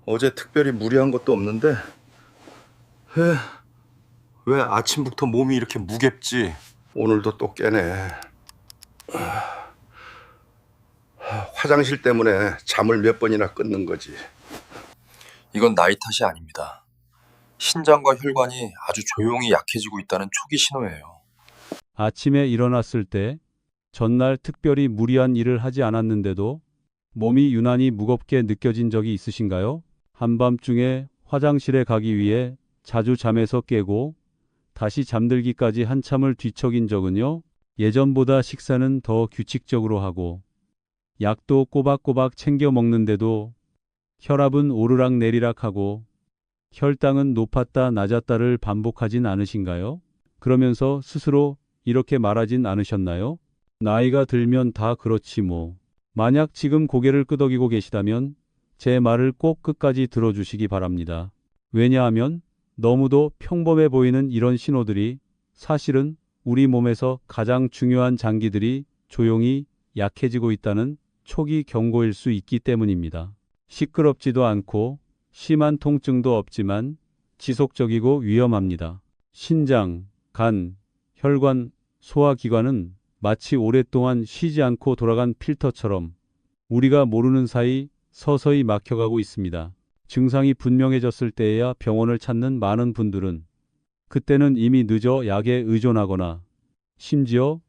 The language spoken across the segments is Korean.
어제 특별히 무리한 것도 없는데 왜, 왜 아침부터 몸이 이렇게 무겁지? 오늘도 또 깨네. 화장실 때문에 잠을 몇 번이나 끊는 거지. 이건 나이 탓이 아닙니다. 신장과 혈관이 아주 조용히 약해지고 있다는 초기 신호예요. 아침에 일어났을 때 전날 특별히 무리한 일을 하지 않았는데도 몸이 유난히 무겁게 느껴진 적이 있으신가요? 한밤중에 화장실에 가기 위해 자주 잠에서 깨고 다시 잠들기까지 한참을 뒤척인 적은요? 예전보다 식사는 더 규칙적으로 하고 약도 꼬박꼬박 챙겨 먹는데도 혈압은 오르락내리락하고 혈당은 높았다 낮았다를 반복하진 않으신가요? 그러면서 스스로 이렇게 말하진 않으셨나요? 나이가 들면 다 그렇지 뭐. 만약 지금 고개를 끄덕이고 계시다면 제 말을 꼭 끝까지 들어주시기 바랍니다. 왜냐하면 너무도 평범해 보이는 이런 신호들이 사실은 우리 몸에서 가장 중요한 장기들이 조용히 약해지고 있다는 초기 경고일 수 있기 때문입니다. 시끄럽지도 않고 심한 통증도 없지만 지속적이고 위험합니다. 신장, 간, 혈관, 소화기관은 마치 오랫동안 쉬지 않고 돌아간 필터처럼 우리가 모르는 사이 서서히 막혀가고 있습니다. 증상이 분명해졌을 때에야 병원을 찾는 많은 분들은 그때는 이미 늦어 약에 의존하거나 심지어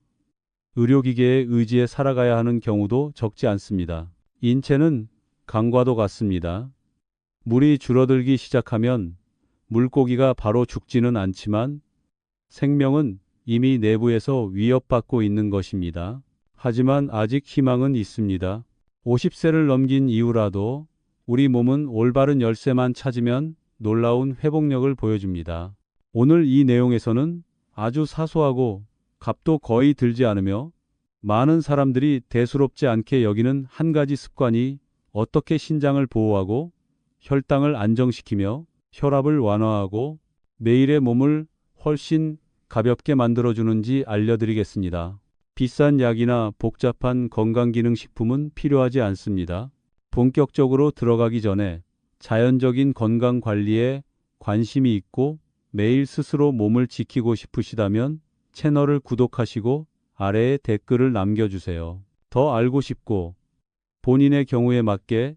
의료기계의 의지에 살아가야 하는 경우도 적지 않습니다. 인체는 강과도 같습니다. 물이 줄어들기 시작하면 물고기가 바로 죽지는 않지만 생명은 이미 내부에서 위협받고 있는 것입니다. 하지만 아직 희망은 있습니다. 50세를 넘긴 이후라도 우리 몸은 올바른 열쇠만 찾으면 놀라운 회복력을 보여줍니다. 오늘 이 내용에서는 아주 사소하고 값도 거의 들지 않으며 많은 사람들이 대수롭지 않게 여기는 한 가지 습관이 어떻게 신장을 보호하고 혈당을 안정시키며 혈압을 완화하고 매일의 몸을 훨씬 가볍게 만들어주는지 알려드리겠습니다. 비싼 약이나 복잡한 건강기능식품은 필요하지 않습니다. 본격적으로 들어가기 전에 자연적인 건강 관리에 관심이 있고 매일 스스로 몸을 지키고 싶으시다면 채널을 구독하시고 아래에 댓글을 남겨주세요. 더 알고 싶고 본인의 경우에 맞게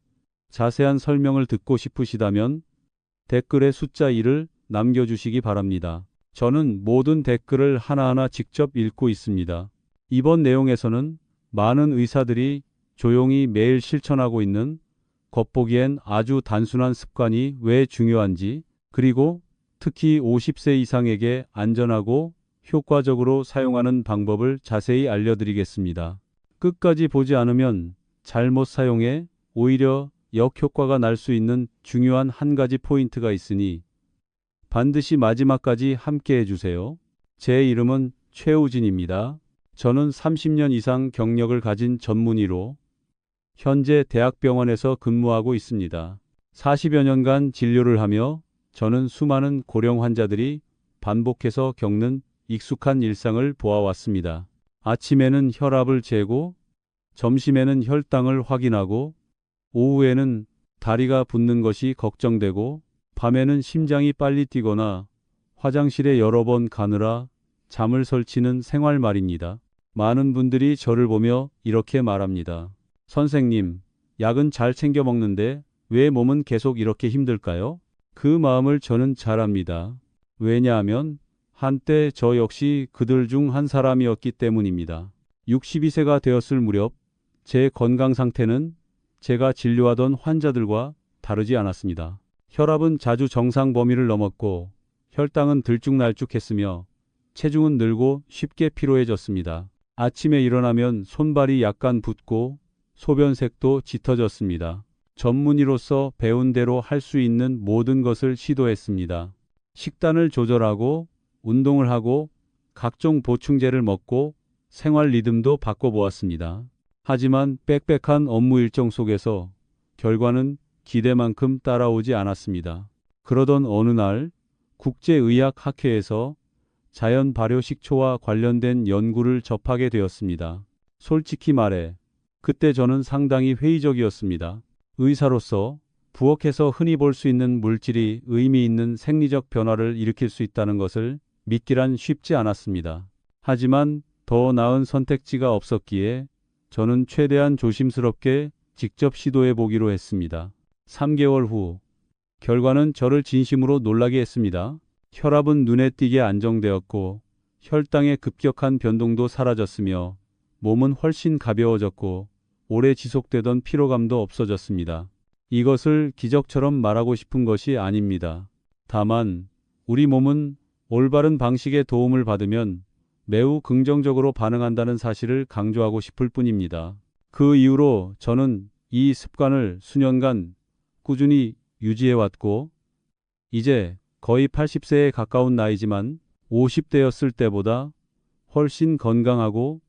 자세한 설명을 듣고 싶으시다면 댓글에 숫자 1을 남겨주시기 바랍니다. 저는 모든 댓글을 하나하나 직접 읽고 있습니다. 이번 내용에서는 많은 의사들이 조용히 매일 실천하고 있는 겉보기엔 아주 단순한 습관이 왜 중요한지, 그리고 특히 50세 이상에게 안전하고 효과적으로 사용하는 방법을 자세히 알려드리겠습니다. 끝까지 보지 않으면 잘못 사용해 오히려 역효과가 날 수 있는 중요한 한 가지 포인트가 있으니 반드시 마지막까지 함께 해주세요. 제 이름은 최우진입니다. 저는 30년 이상 경력을 가진 전문의로 현재 대학병원에서 근무하고 있습니다. 40여 년간 진료를 하며 저는 수많은 고령 환자들이 반복해서 겪는 익숙한 일상을 보아왔습니다. 아침에는 혈압을 재고, 점심에는 혈당을 확인하고, 오후에는 다리가 붓는 것이 걱정되고, 밤에는 심장이 빨리 뛰거나 화장실에 여러 번 가느라 잠을 설치는 생활 말입니다. 많은 분들이 저를 보며 이렇게 말합니다. 선생님, 약은 잘 챙겨 먹는데 왜 몸은 계속 이렇게 힘들까요? 그 마음을 저는 잘 압니다. 왜냐하면 한때 저 역시 그들 중 한 사람이었기 때문입니다. 62세가 되었을 무렵 제 건강 상태는 제가 진료하던 환자들과 다르지 않았습니다. 혈압은 자주 정상 범위를 넘었고 혈당은 들쭉날쭉했으며 체중은 늘고 쉽게 피로해졌습니다. 아침에 일어나면 손발이 약간 붓고 소변색도 짙어졌습니다. 전문의로서 배운 대로 할 수 있는 모든 것을 시도했습니다. 식단을 조절하고 운동을 하고 각종 보충제를 먹고 생활 리듬도 바꿔보았습니다. 하지만 빽빽한 업무 일정 속에서 결과는 기대만큼 따라오지 않았습니다. 그러던 어느 날 국제의학학회에서 자연 발효 식초와 관련된 연구를 접하게 되었습니다. 솔직히 말해 그때 저는 상당히 회의적이었습니다. 의사로서 부엌에서 흔히 볼 수 있는 물질이 의미 있는 생리적 변화를 일으킬 수 있다는 것을 믿기란 쉽지 않았습니다. 하지만 더 나은 선택지가 없었기에 저는 최대한 조심스럽게 직접 시도해 보기로 했습니다. 3개월 후 결과는 저를 진심으로 놀라게 했습니다. 혈압은 눈에 띄게 안정되었고 혈당의 급격한 변동도 사라졌으며 몸은 훨씬 가벼워졌고 오래 지속되던 피로감도 없어졌습니다. 이것을 기적처럼 말하고 싶은 것이 아닙니다. 다만 우리 몸은 올바른 방식의 도움을 받으면 매우 긍정적으로 반응한다는 사실을 강조하고 싶을 뿐입니다. 그 이후로 저는 이 습관을 수년간 꾸준히 유지해왔고 이제 거의 80세에 가까운 나이지만 50대였을 때보다 훨씬 건강하고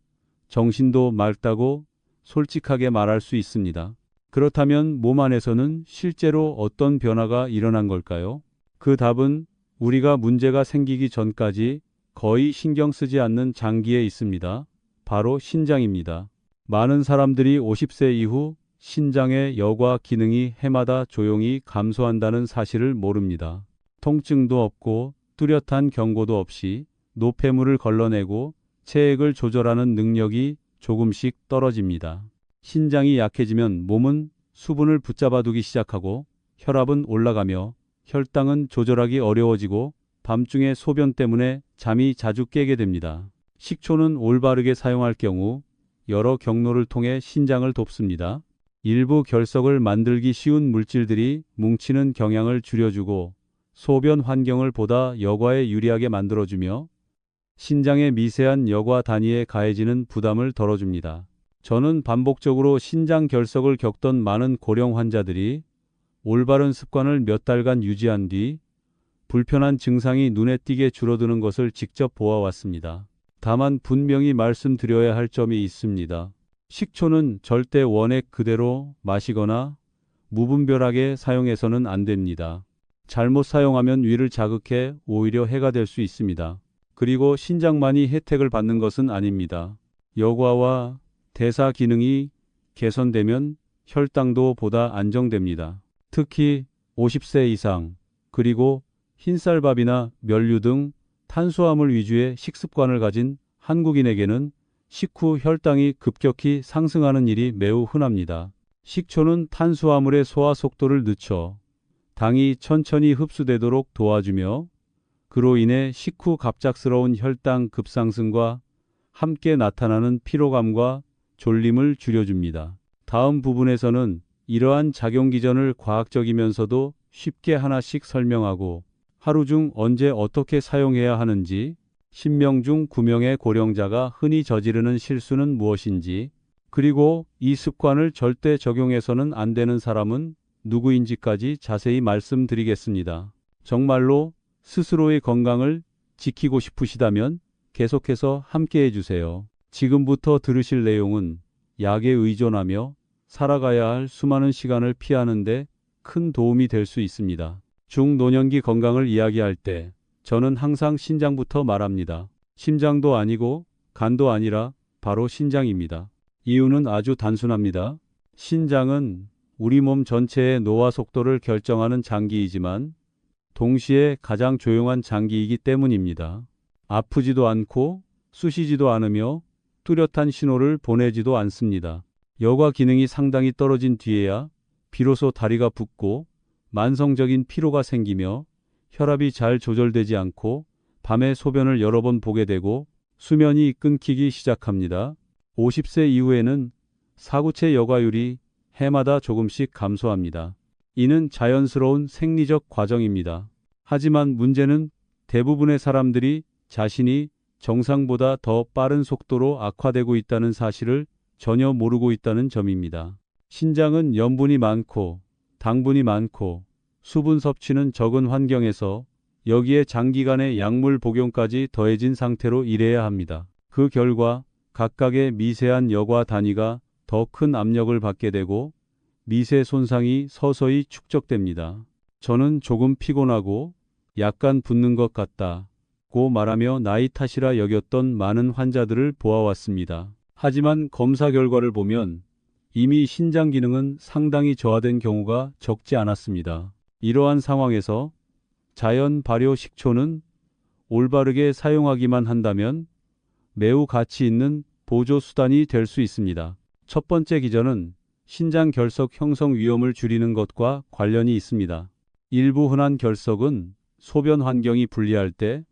정신도 맑다고 솔직하게 말할 수 있습니다. 그렇다면 몸 안에서는 실제로 어떤 변화가 일어난 걸까요? 그 답은 우리가 문제가 생기기 전까지 거의 신경 쓰지 않는 장기에 있습니다. 바로 신장입니다. 많은 사람들이 50세 이후 신장의 여과 기능이 해마다 조용히 감소한다는 사실을 모릅니다. 통증도 없고 뚜렷한 경고도 없이 노폐물을 걸러내고 체액을 조절하는 능력이 조금씩 떨어집니다. 신장이 약해지면 몸은 수분을 붙잡아두기 시작하고 혈압은 올라가며 혈당은 조절하기 어려워지고 밤중에 소변 때문에 잠이 자주 깨게 됩니다. 식초는 올바르게 사용할 경우 여러 경로를 통해 신장을 돕습니다. 일부 결석을 만들기 쉬운 물질들이 뭉치는 경향을 줄여주고 소변 환경을 보다 여과에 유리하게 만들어주며 신장의 미세한 여과 단위에 가해지는 부담을 덜어줍니다. 저는 반복적으로 신장 결석을 겪던 많은 고령 환자들이 올바른 습관을 몇 달간 유지한 뒤 불편한 증상이 눈에 띄게 줄어드는 것을 직접 보아왔습니다. 다만 분명히 말씀드려야 할 점이 있습니다. 식초는 절대 원액 그대로 마시거나 무분별하게 사용해서는 안 됩니다. 잘못 사용하면 위를 자극해 오히려 해가 될 수 있습니다. 그리고 신장만이 혜택을 받는 것은 아닙니다. 여과와 대사 기능이 개선되면 혈당도 보다 안정됩니다. 특히 50세 이상, 그리고 흰쌀밥이나 면류 등 탄수화물 위주의 식습관을 가진 한국인에게는 식후 혈당이 급격히 상승하는 일이 매우 흔합니다. 식초는 탄수화물의 소화 속도를 늦춰 당이 천천히 흡수되도록 도와주며 그로 인해 식후 갑작스러운 혈당 급상승과 함께 나타나는 피로감과 졸림을 줄여줍니다. 다음 부분에서는 이러한 작용 기전을 과학적이면서도 쉽게 하나씩 설명하고 하루 중 언제 어떻게 사용해야 하는지, 10명 중 9명의 고령자가 흔히 저지르는 실수는 무엇인지, 그리고 이 습관을 절대 적용해서는 안 되는 사람은 누구인지까지 자세히 말씀드리겠습니다. 정말로 스스로의 건강을 지키고 싶으시다면 계속해서 함께 해주세요. 지금부터 들으실 내용은 약에 의존하며 살아가야 할 수많은 시간을 피하는데 큰 도움이 될 수 있습니다. 중노년기 건강을 이야기할 때 저는 항상 신장부터 말합니다. 심장도 아니고 간도 아니라 바로 신장입니다. 이유는 아주 단순합니다. 신장은 우리 몸 전체의 노화 속도를 결정하는 장기이지만 동시에 가장 조용한 장기이기 때문입니다. 아프지도 않고 쑤시지도 않으며 뚜렷한 신호를 보내지도 않습니다. 여과 기능이 상당히 떨어진 뒤에야 비로소 다리가 붓고 만성적인 피로가 생기며 혈압이 잘 조절되지 않고 밤에 소변을 여러 번 보게 되고 수면이 끊기기 시작합니다. 50세 이후에는 사구체 여과율이 해마다 조금씩 감소합니다. 이는 자연스러운 생리적 과정입니다. 하지만 문제는 대부분의 사람들이 자신이 정상보다 더 빠른 속도로 악화되고 있다는 사실을 전혀 모르고 있다는 점입니다. 신장은 염분이 많고 당분이 많고 수분 섭취는 적은 환경에서 여기에 장기간의 약물 복용까지 더해진 상태로 일해야 합니다. 그 결과 각각의 미세한 여과 단위가 더 큰 압력을 받게 되고 미세 손상이 서서히 축적됩니다. 저는 조금 피곤하고 약간 붓는 것 같다고 말하며 나이 탓이라 여겼던 많은 환자들을 보아왔습니다. 하지만 검사 결과를 보면 이미 신장 기능은 상당히 저하된 경우가 적지 않았습니다. 이러한 상황에서 자연 발효 식초는 올바르게 사용하기만 한다면 매우 가치 있는 보조 수단이 될 수 있습니다. 첫 번째 기전은 신장 결석 형성 위험을 줄이는 것과 관련이 있습니다. 일부 흔한 결석은 소변 환경이 불리할 때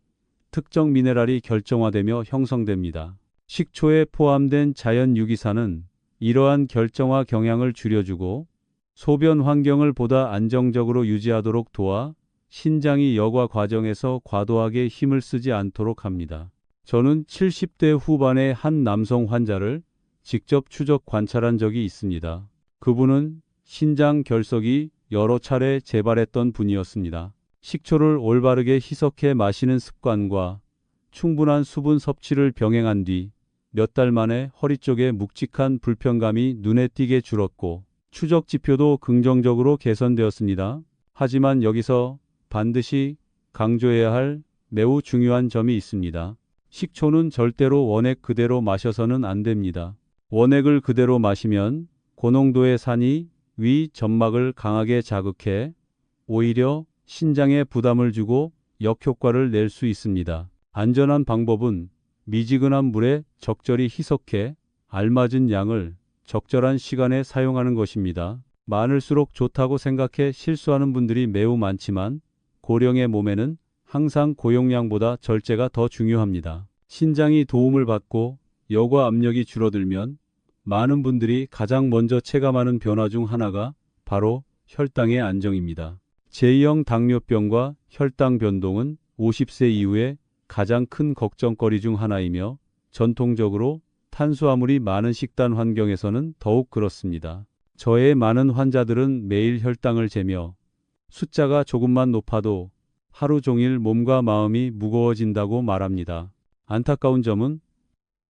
특정 미네랄이 결정화되며 형성됩니다. 식초에 포함된 자연 유기산은 이러한 결정화 경향을 줄여주고 소변 환경을 보다 안정적으로 유지하도록 도와 신장이 여과 과정에서 과도하게 힘을 쓰지 않도록 합니다. 저는 70대 후반의 한 남성 환자를 직접 추적 관찰한 적이 있습니다. 그분은 신장 결석이 여러 차례 재발했던 분이었습니다. 식초를 올바르게 희석해 마시는 습관과 충분한 수분 섭취를 병행한 뒤 몇 달 만에 허리 쪽에 묵직한 불편감이 눈에 띄게 줄었고 추적 지표도 긍정적으로 개선되었습니다. 하지만 여기서 반드시 강조해야 할 매우 중요한 점이 있습니다. 식초는 절대로 원액 그대로 마셔서는 안 됩니다. 원액을 그대로 마시면 고농도의 산이 위 점막을 강하게 자극해 오히려 신장에 부담을 주고 역효과를 낼 수 있습니다. 안전한 방법은 미지근한 물에 적절히 희석해 알맞은 양을 적절한 시간에 사용하는 것입니다. 많을수록 좋다고 생각해 실수하는 분들이 매우 많지만 고령의 몸에는 항상 고용량보다 절제가 더 중요합니다. 신장이 도움을 받고 여과 압력이 줄어들면 많은 분들이 가장 먼저 체감하는 변화 중 하나가 바로 혈당의 안정입니다. 제2형 당뇨병과 혈당 변동은 50세 이후에 가장 큰 걱정거리 중 하나이며 전통적으로 탄수화물이 많은 식단 환경에서는 더욱 그렇습니다. 저의 많은 환자들은 매일 혈당을 재며 숫자가 조금만 높아도 하루 종일 몸과 마음이 무거워진다고 말합니다. 안타까운 점은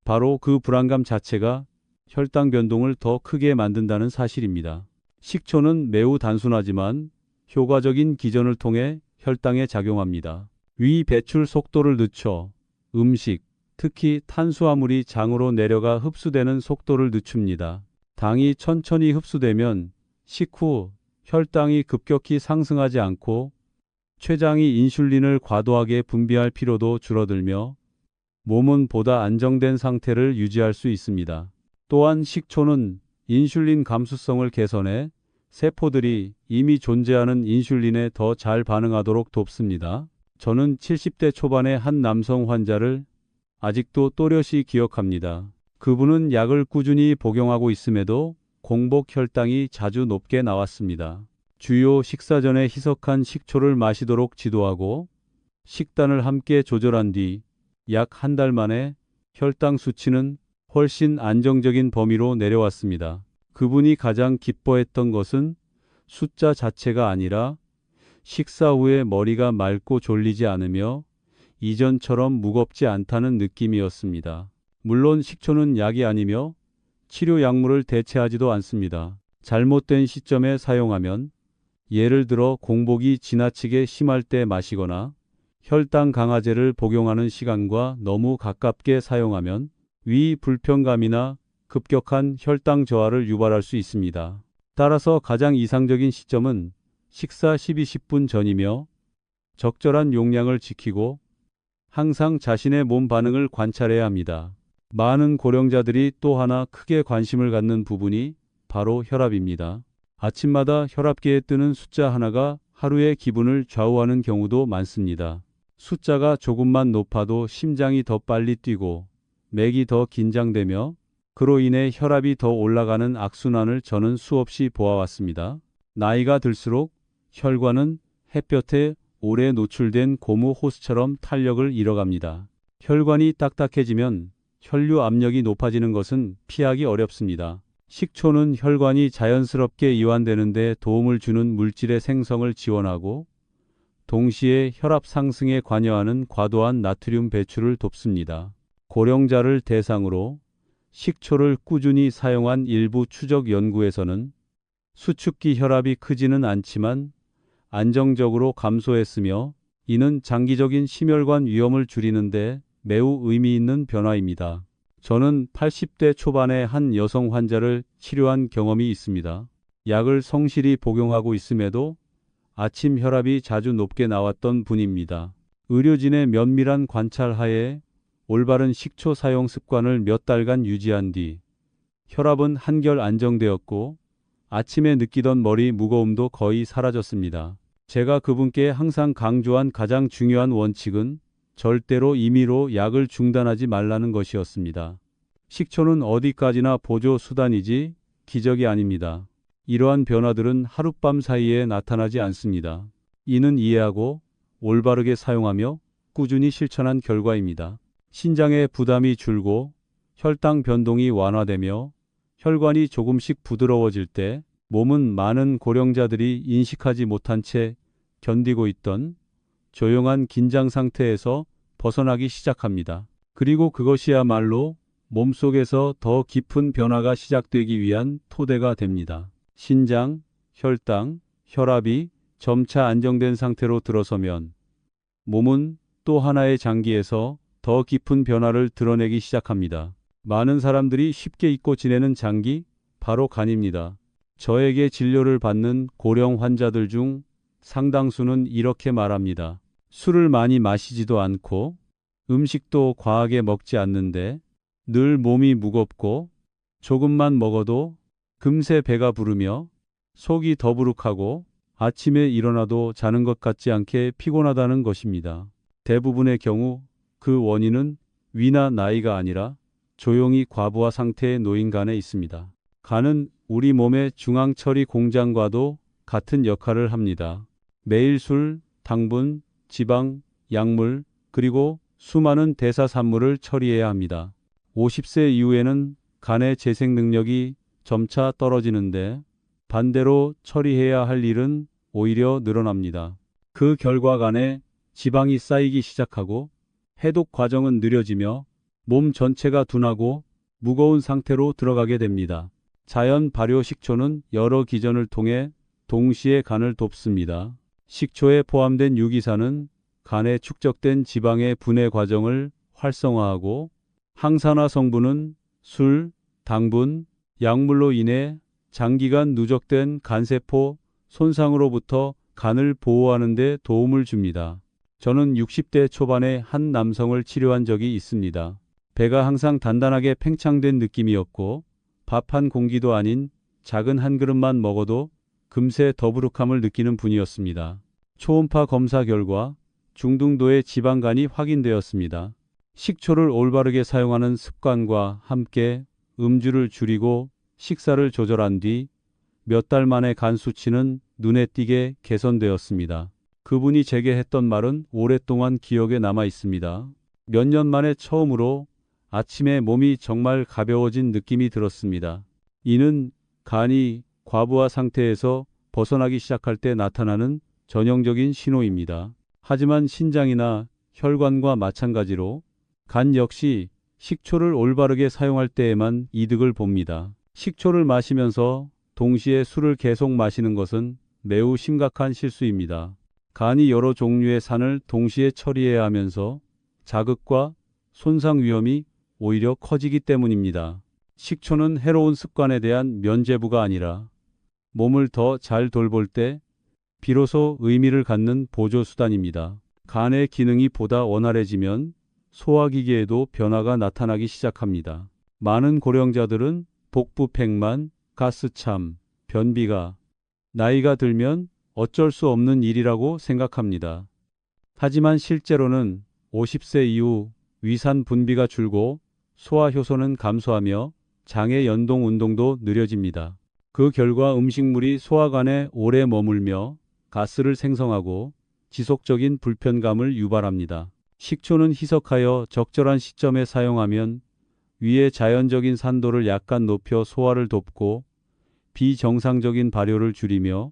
바로 그 불안감 자체가 혈당 변동을 더 크게 만든다는 사실입니다. 식초는 매우 단순하지만 효과적인 기전을 통해 혈당에 작용합니다. 위 배출 속도를 늦춰 음식, 특히 탄수화물이 장으로 내려가 흡수되는 속도를 늦춥니다. 당이 천천히 흡수되면 식후 혈당이 급격히 상승하지 않고 췌장이 인슐린을 과도하게 분비할 필요도 줄어들며 몸은 보다 안정된 상태를 유지할 수 있습니다. 또한 식초는 인슐린 감수성을 개선해 세포들이 이미 존재하는 인슐린에 더 잘 반응하도록 돕습니다. 저는 70대 초반의 한 남성 환자를 아직도 또렷이 기억합니다. 그분은 약을 꾸준히 복용하고 있음에도 공복 혈당이 자주 높게 나왔습니다. 주요 식사 전에 희석한 식초를 마시도록 지도하고 식단을 함께 조절한 뒤 약 한 달 만에 혈당 수치는 훨씬 안정적인 범위로 내려왔습니다. 그분이 가장 기뻐했던 것은 숫자 자체가 아니라 식사 후에 머리가 맑고 졸리지 않으며 이전처럼 무겁지 않다는 느낌이었습니다. 물론 식초는 약이 아니며 치료 약물을 대체하지도 않습니다. 잘못된 시점에 사용하면 예를 들어 공복이 지나치게 심할 때 마시거나 혈당 강화제를 복용하는 시간과 너무 가깝게 사용하면 위 불편감이나 급격한 혈당 저하를 유발할 수 있습니다. 따라서 가장 이상적인 시점은 식사 12-10분 전이며 적절한 용량을 지키고 항상 자신의 몸 반응을 관찰해야 합니다. 많은 고령자들이 또 하나 크게 관심을 갖는 부분이 바로 혈압입니다. 아침마다 혈압계에 뜨는 숫자 하나가 하루의 기분을 좌우하는 경우도 많습니다. 숫자가 조금만 높아도 심장이 더 빨리 뛰고 맥이 더 긴장되며 그로 인해 혈압이 더 올라가는 악순환을 저는 수없이 보아왔습니다. 나이가 들수록 혈관은 햇볕에 오래 노출된 고무 호스처럼 탄력을 잃어갑니다. 혈관이 딱딱해지면 혈류 압력이 높아지는 것은 피하기 어렵습니다. 식초는 혈관이 자연스럽게 이완되는 데 도움을 주는 물질의 생성을 지원하고 동시에 혈압 상승에 관여하는 과도한 나트륨 배출을 돕습니다. 고령자를 대상으로 식초를 꾸준히 사용한 일부 추적 연구에서는 수축기 혈압이 크지는 않지만 안정적으로 감소했으며 이는 장기적인 심혈관 위험을 줄이는 데 매우 의미 있는 변화입니다. 저는 80대 초반의 한 여성 환자를 치료한 경험이 있습니다. 약을 성실히 복용하고 있음에도 아침 혈압이 자주 높게 나왔던 분입니다. 의료진의 면밀한 관찰 하에 올바른 식초 사용 습관을 몇 달간 유지한 뒤 혈압은 한결 안정되었고 아침에 느끼던 머리 무거움도 거의 사라졌습니다. 제가 그분께 항상 강조한 가장 중요한 원칙은 절대로 임의로 약을 중단하지 말라는 것이었습니다. 식초는 어디까지나 보조 수단이지 기적이 아닙니다. 이러한 변화들은 하룻밤 사이에 나타나지 않습니다. 이는 이해하고 올바르게 사용하며 꾸준히 실천한 결과입니다. 신장의 부담이 줄고 혈당 변동이 완화되며 혈관이 조금씩 부드러워질 때 몸은 많은 고령자들이 인식하지 못한 채 견디고 있던 조용한 긴장 상태에서 벗어나기 시작합니다. 그리고 그것이야말로 몸속에서 더 깊은 변화가 시작되기 위한 토대가 됩니다. 신장, 혈당, 혈압이 점차 안정된 상태로 들어서면 몸은 또 하나의 장기에서 더 깊은 변화를 드러내기 시작합니다. 많은 사람들이 쉽게 잊고 지내는 장기, 바로 간입니다. 저에게 진료를 받는 고령 환자들 중 상당수는 이렇게 말합니다. 술을 많이 마시지도 않고 음식도 과하게 먹지 않는데 늘 몸이 무겁고 조금만 먹어도 금세 배가 부르며 속이 더부룩하고 아침에 일어나도 자는 것 같지 않게 피곤하다는 것입니다. 대부분의 경우 그 원인은 위나 나이가 아니라 조용히 과부하 상태에 놓인 간에 있습니다. 간은 우리 몸의 중앙 처리 공장과도 같은 역할을 합니다. 매일 술, 당분, 지방, 약물, 그리고 수많은 대사산물을 처리해야 합니다. 50세 이후에는 간의 재생 능력이 점차 떨어지는데 반대로 처리해야 할 일은 오히려 늘어납니다. 그 결과 간에 지방이 쌓이기 시작하고 해독 과정은 느려지며 몸 전체가 둔하고 무거운 상태로 들어가게 됩니다. 자연 발효 식초는 여러 기전을 통해 동시에 간을 돕습니다. 식초에 포함된 유기산은 간에 축적된 지방의 분해 과정을 활성화하고 항산화 성분은 술, 당분, 약물로 인해 장기간 누적된 간세포 손상으로부터 간을 보호하는 데 도움을 줍니다. 저는 60대 초반의 한 남성을 치료한 적이 있습니다. 배가 항상 단단하게 팽창된 느낌이었고 밥 한 공기도 아닌 작은 한 그릇만 먹어도 금세 더부룩함을 느끼는 분이었습니다. 초음파 검사 결과 중등도의 지방간이 확인되었습니다. 식초를 올바르게 사용하는 습관과 함께 음주를 줄이고 식사를 조절한 뒤 몇 달 만에 간 수치는 눈에 띄게 개선되었습니다. 그분이 제게 했던 말은 오랫동안 기억에 남아 있습니다. 몇 년 만에 처음으로 아침에 몸이 정말 가벼워진 느낌이 들었습니다. 이는 간이 과부하 상태에서 벗어나기 시작할 때 나타나는 전형적인 신호입니다. 하지만 신장이나 혈관과 마찬가지로 간 역시 식초를 올바르게 사용할 때에만 이득을 봅니다. 식초를 마시면서 동시에 술을 계속 마시는 것은 매우 심각한 실수입니다. 간이 여러 종류의 산을 동시에 처리해야 하면서 자극과 손상 위험이 오히려 커지기 때문입니다. 식초는 해로운 습관에 대한 면죄부가 아니라 몸을 더 잘 돌볼 때 비로소 의미를 갖는 보조수단입니다. 간의 기능이 보다 원활해지면 소화기계에도 변화가 나타나기 시작합니다. 많은 고령자들은 복부 백만, 가스참, 변비가 나이가 들면 어쩔 수 없는 일이라고 생각합니다. 하지만 실제로는 50세 이후 위산 분비가 줄고 소화 효소는 감소하며 장의 연동 운동도 느려집니다. 그 결과 음식물이 소화관에 오래 머물며 가스를 생성하고 지속적인 불편감을 유발합니다. 식초는 희석하여 적절한 시점에 사용하면 위의 자연적인 산도를 약간 높여 소화를 돕고 비정상적인 발효를 줄이며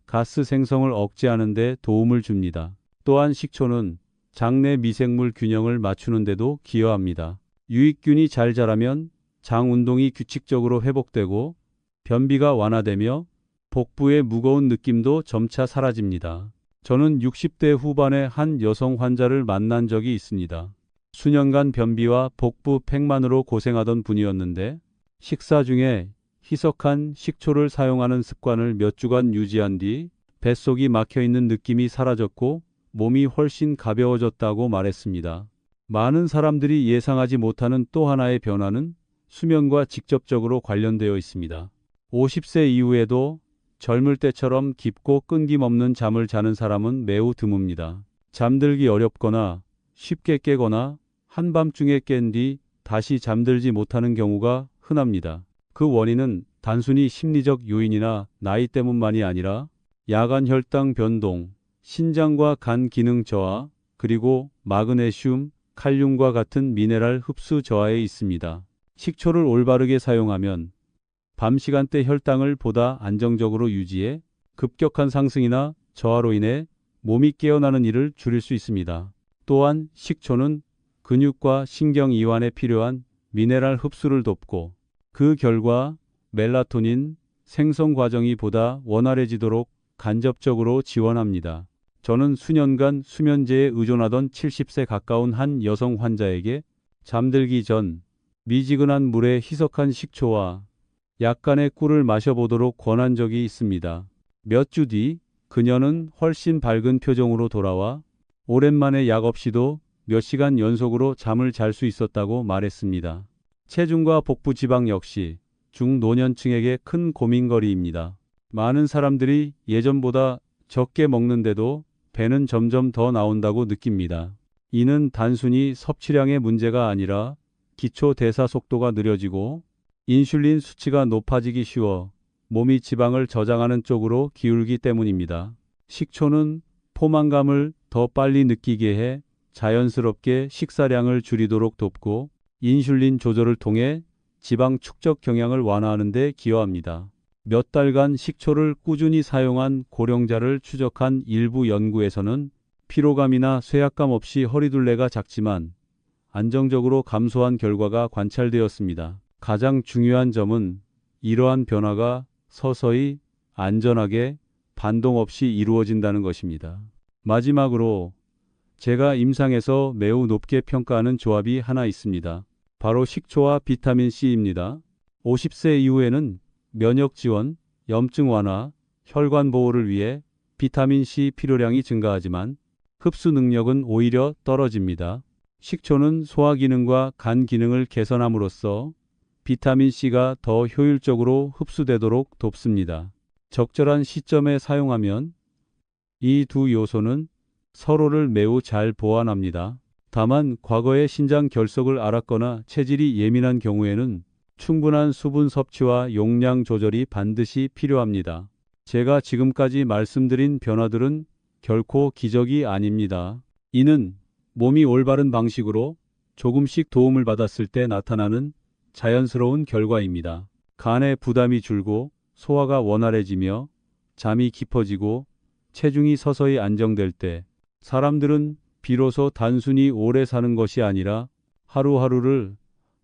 가스 생성을 억제하는 데 도움을 줍니다. 또한 식초는 장내 미생물 균형을 맞추는 데도 기여합니다. 유익균이 잘 자라면 장 운동이 규칙적으로 회복되고 변비가 완화되며 복부의 무거운 느낌도 점차 사라집니다. 저는 60대 후반의 한 여성 환자를 만난 적이 있습니다. 수년간 변비와 복부 팽만으로 고생하던 분이었는데 식사 중에 희석한 식초를 사용하는 습관을 몇 주간 유지한 뒤 뱃속이 막혀 있는 느낌이 사라졌고 몸이 훨씬 가벼워졌다고 말했습니다. 많은 사람들이 예상하지 못하는 또 하나의 변화는 수면과 직접적으로 관련되어 있습니다. 50세 이후에도 젊을 때처럼 깊고 끊김없는 잠을 자는 사람은 매우 드뭅니다. 잠들기 어렵거나 쉽게 깨거나 한밤중에 깬 뒤 다시 잠들지 못하는 경우가 흔합니다. 그 원인은 단순히 심리적 요인이나 나이 때문만이 아니라 야간 혈당 변동, 신장과 간 기능 저하, 그리고 마그네슘, 칼륨과 같은 미네랄 흡수 저하에 있습니다. 식초를 올바르게 사용하면 밤 시간대 혈당을 보다 안정적으로 유지해 급격한 상승이나 저하로 인해 몸이 깨어나는 일을 줄일 수 있습니다. 또한 식초는 근육과 신경 이완에 필요한 미네랄 흡수를 돕고 그 결과 멜라토닌 생성 과정이 보다 원활해지도록 간접적으로 지원합니다. 저는 수년간 수면제에 의존하던 70세 가까운 한 여성 환자에게 잠들기 전 미지근한 물에 희석한 식초와 약간의 꿀을 마셔보도록 권한 적이 있습니다. 몇 주 뒤 그녀는 훨씬 밝은 표정으로 돌아와 오랜만에 약 없이도 몇 시간 연속으로 잠을 잘 수 있었다고 말했습니다. 체중과 복부 지방 역시 중노년층에게 큰 고민거리입니다. 많은 사람들이 예전보다 적게 먹는데도 배는 점점 더 나온다고 느낍니다. 이는 단순히 섭취량의 문제가 아니라 기초 대사 속도가 느려지고 인슐린 수치가 높아지기 쉬워 몸이 지방을 저장하는 쪽으로 기울기 때문입니다. 식초는 포만감을 더 빨리 느끼게 해 자연스럽게 식사량을 줄이도록 돕고 인슐린 조절을 통해 지방 축적 경향을 완화하는 데 기여합니다. 몇 달간 식초를 꾸준히 사용한 고령자를 추적한 일부 연구에서는 피로감이나 쇠약감 없이 허리둘레가 작지만 안정적으로 감소한 결과가 관찰되었습니다. 가장 중요한 점은 이러한 변화가 서서히 안전하게 반동 없이 이루어진다는 것입니다. 마지막으로 제가 임상에서 매우 높게 평가하는 조합이 하나 있습니다. 바로 식초와 비타민 C입니다. 50세 이후에는 면역 지원, 염증 완화, 혈관 보호를 위해 비타민 C 필요량이 증가하지만 흡수 능력은 오히려 떨어집니다. 식초는 소화 기능과 간 기능을 개선함으로써 비타민 C가 더 효율적으로 흡수되도록 돕습니다. 적절한 시점에 사용하면 이 두 요소는 서로를 매우 잘 보완합니다. 다만 과거에 신장 결석을 앓았거나 체질이 예민한 경우에는 충분한 수분 섭취와 용량 조절이 반드시 필요합니다. 제가 지금까지 말씀드린 변화들은 결코 기적이 아닙니다. 이는 몸이 올바른 방식으로 조금씩 도움을 받았을 때 나타나는 자연스러운 결과입니다. 간의 부담이 줄고 소화가 원활해지며 잠이 깊어지고 체중이 서서히 안정될 때 사람들은 비로소 단순히 오래 사는 것이 아니라 하루하루를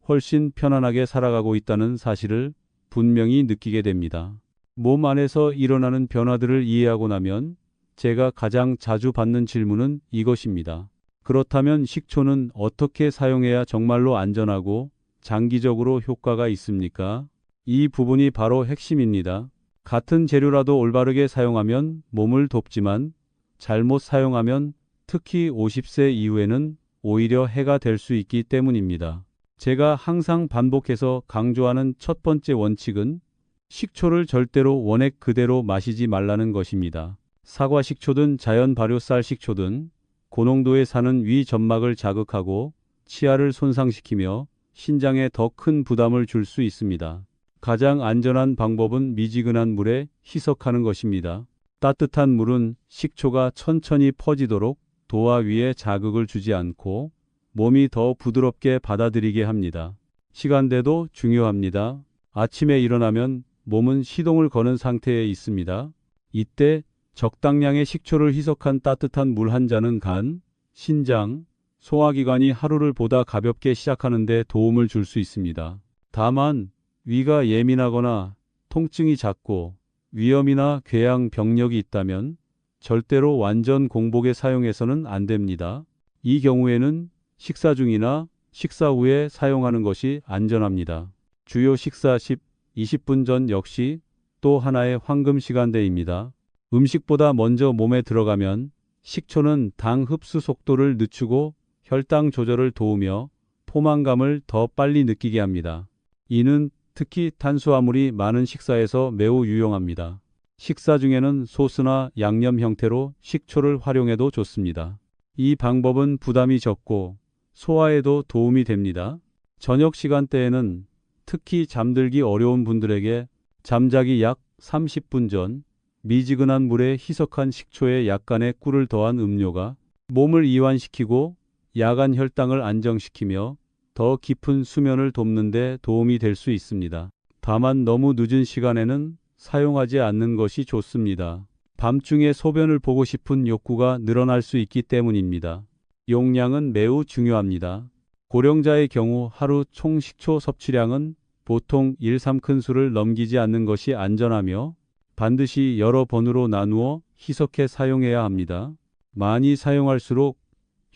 훨씬 편안하게 살아가고 있다는 사실을 분명히 느끼게 됩니다. 몸 안에서 일어나는 변화들을 이해하고 나면 제가 가장 자주 받는 질문은 이것입니다. 그렇다면 식초는 어떻게 사용해야 정말로 안전하고 장기적으로 효과가 있습니까? 이 부분이 바로 핵심입니다. 같은 재료라도 올바르게 사용하면 몸을 돕지만 잘못 사용하면 특히 50세 이후에는 오히려 해가 될 수 있기 때문입니다. 제가 항상 반복해서 강조하는 첫 번째 원칙은 식초를 절대로 원액 그대로 마시지 말라는 것입니다. 사과 식초든 자연 발효 쌀 식초든 고농도에 사는 위 점막을 자극하고 치아를 손상시키며 신장에 더 큰 부담을 줄 수 있습니다. 가장 안전한 방법은 미지근한 물에 희석하는 것입니다. 따뜻한 물은 식초가 천천히 퍼지도록 도화 위에 자극을 주지 않고 몸이 더 부드럽게 받아들이게 합니다. 시간대도 중요합니다. 아침에 일어나면 몸은 시동을 거는 상태에 있습니다. 이때 적당량의 식초를 희석한 따뜻한 물 한 잔은 간, 신장, 소화기관이 하루를 보다 가볍게 시작하는 데 도움을 줄 수 있습니다. 다만 위가 예민하거나 통증이 잦고 위염이나 궤양 병력이 있다면 절대로 완전 공복에 사용해서는 안 됩니다. 이 경우에는 식사 중이나 식사 후에 사용하는 것이 안전합니다. 주요 식사 10, 20분 전 역시 또 하나의 황금 시간대입니다. 음식보다 먼저 몸에 들어가면 식초는 당 흡수 속도를 늦추고 혈당 조절을 도우며 포만감을 더 빨리 느끼게 합니다. 이는 특히 탄수화물이 많은 식사에서 매우 유용합니다. 식사 중에는 소스나 양념 형태로 식초를 활용해도 좋습니다. 이 방법은 부담이 적고 소화에도 도움이 됩니다. 저녁 시간대에는 특히 잠들기 어려운 분들에게 잠자기 약 30분 전 미지근한 물에 희석한 식초에 약간의 꿀을 더한 음료가 몸을 이완시키고 야간 혈당을 안정시키며 더 깊은 수면을 돕는 데 도움이 될 수 있습니다. 다만 너무 늦은 시간에는 사용하지 않는 것이 좋습니다. 밤중에 소변을 보고 싶은 욕구가 늘어날 수 있기 때문입니다. 용량은 매우 중요합니다. 고령자의 경우 하루 총 식초 섭취량은 보통 1, 3큰술을 넘기지 않는 것이 안전하며 반드시 여러 번으로 나누어 희석해 사용해야 합니다. 많이 사용할수록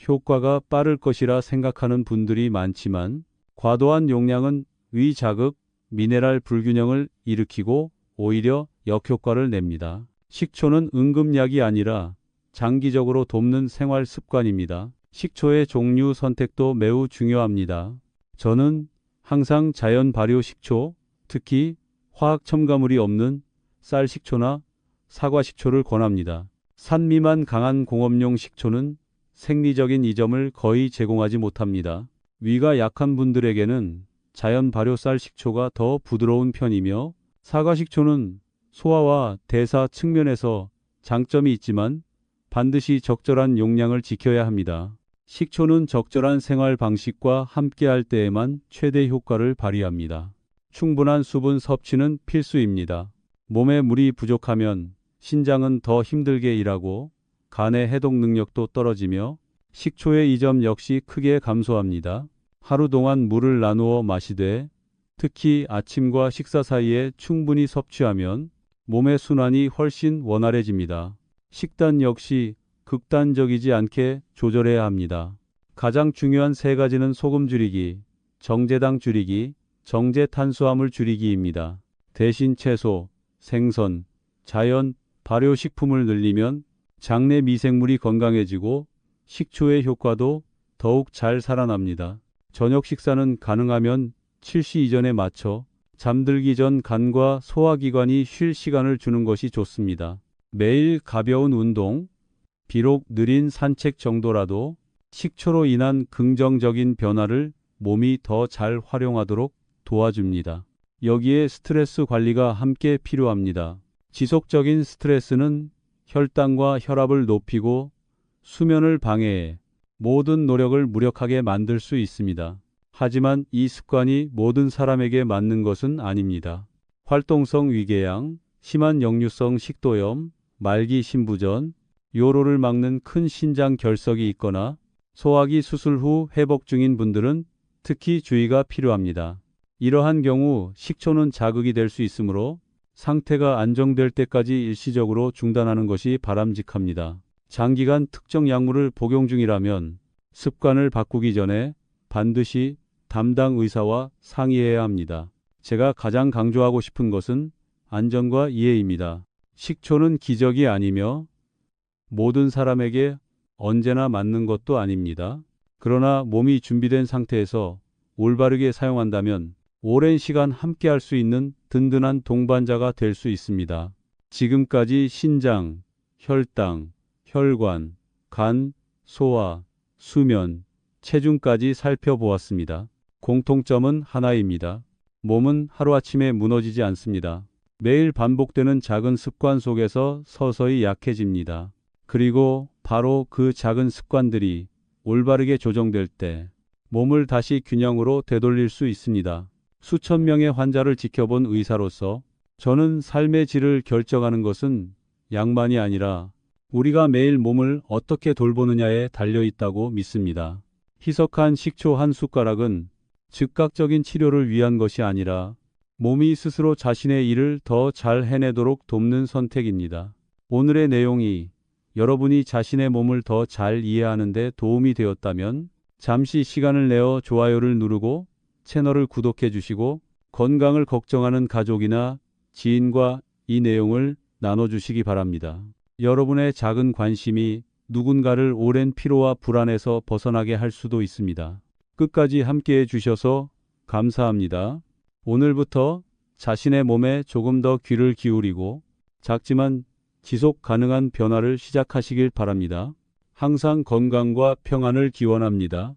효과가 빠를 것이라 생각하는 분들이 많지만 과도한 용량은 위 자극, 미네랄 불균형을 일으키고 오히려 역효과를 냅니다. 식초는 응급약이 아니라 장기적으로 돕는 생활 습관입니다. 식초의 종류 선택도 매우 중요합니다. 저는 항상 자연 발효 식초, 특히 화학 첨가물이 없는 쌀 식초나 사과 식초를 권합니다. 산미만 강한 공업용 식초는 생리적인 이점을 거의 제공하지 못합니다. 위가 약한 분들에게는 자연 발효 쌀 식초가 더 부드러운 편이며 사과 식초는 소화와 대사 측면에서 장점이 있지만 반드시 적절한 용량을 지켜야 합니다. 식초는 적절한 생활 방식과 함께할 때에만 최대 효과를 발휘합니다. 충분한 수분 섭취는 필수입니다. 몸에 물이 부족하면 신장은 더 힘들게 일하고 간의 해독 능력도 떨어지며 식초의 이 점 역시 크게 감소합니다. 하루 동안 물을 나누어 마시되 특히 아침과 식사 사이에 충분히 섭취하면 몸의 순환이 훨씬 원활해집니다. 식단 역시 극단적이지 않게 조절해야 합니다. 가장 중요한 세 가지는 소금 줄이기, 정제당 줄이기, 정제 탄수화물 줄이기입니다. 대신 채소, 생선, 자연, 발효 식품을 늘리면 장내 미생물이 건강해지고 식초의 효과도 더욱 잘 살아납니다. 저녁 식사는 가능하면 7시 이전에 맞춰 잠들기 전 간과 소화기관이 쉴 시간을 주는 것이 좋습니다. 매일 가벼운 운동, 비록 느린 산책 정도라도 식초로 인한 긍정적인 변화를 몸이 더 잘 활용하도록 도와줍니다. 여기에 스트레스 관리가 함께 필요합니다. 지속적인 스트레스는 혈당과 혈압을 높이고 수면을 방해해 모든 노력을 무력하게 만들 수 있습니다. 하지만 이 습관이 모든 사람에게 맞는 것은 아닙니다. 활동성 위궤양, 심한 역류성 식도염, 말기 신부전, 요로를 막는 큰 신장 결석이 있거나 소화기 수술 후 회복 중인 분들은 특히 주의가 필요합니다. 이러한 경우 식초는 자극이 될 수 있으므로 상태가 안정될 때까지 일시적으로 중단하는 것이 바람직합니다. 장기간 특정 약물을 복용 중이라면 습관을 바꾸기 전에 반드시 담당 의사와 상의해야 합니다. 제가 가장 강조하고 싶은 것은 안전과 이해입니다. 식초는 기적이 아니며 모든 사람에게 언제나 맞는 것도 아닙니다. 그러나 몸이 준비된 상태에서 올바르게 사용한다면 오랜 시간 함께할 수 있는 든든한 동반자가 될 수 있습니다. 지금까지 신장, 혈당, 혈관, 간, 소화, 수면, 체중까지 살펴보았습니다. 공통점은 하나입니다. 몸은 하루아침에 무너지지 않습니다. 매일 반복되는 작은 습관 속에서 서서히 약해집니다. 그리고 바로 그 작은 습관들이 올바르게 조정될 때 몸을 다시 균형으로 되돌릴 수 있습니다. 수천 명의 환자를 지켜본 의사로서 저는 삶의 질을 결정하는 것은 약만이 아니라 우리가 매일 몸을 어떻게 돌보느냐에 달려 있다고 믿습니다. 희석한 식초 한 숟가락은 즉각적인 치료를 위한 것이 아니라 몸이 스스로 자신의 일을 더 잘 해내도록 돕는 선택입니다. 오늘의 내용이 여러분이 자신의 몸을 더 잘 이해하는 데 도움이 되었다면 잠시 시간을 내어 좋아요를 누르고 채널을 구독해 주시고 건강을 걱정하는 가족이나 지인과 이 내용을 나눠주시기 바랍니다. 여러분의 작은 관심이 누군가를 오랜 피로와 불안에서 벗어나게 할 수도 있습니다. 끝까지 함께해 주셔서 감사합니다. 오늘부터 자신의 몸에 조금 더 귀를 기울이고 작지만 지속 가능한 변화를 시작하시길 바랍니다. 항상 건강과 평안을 기원합니다.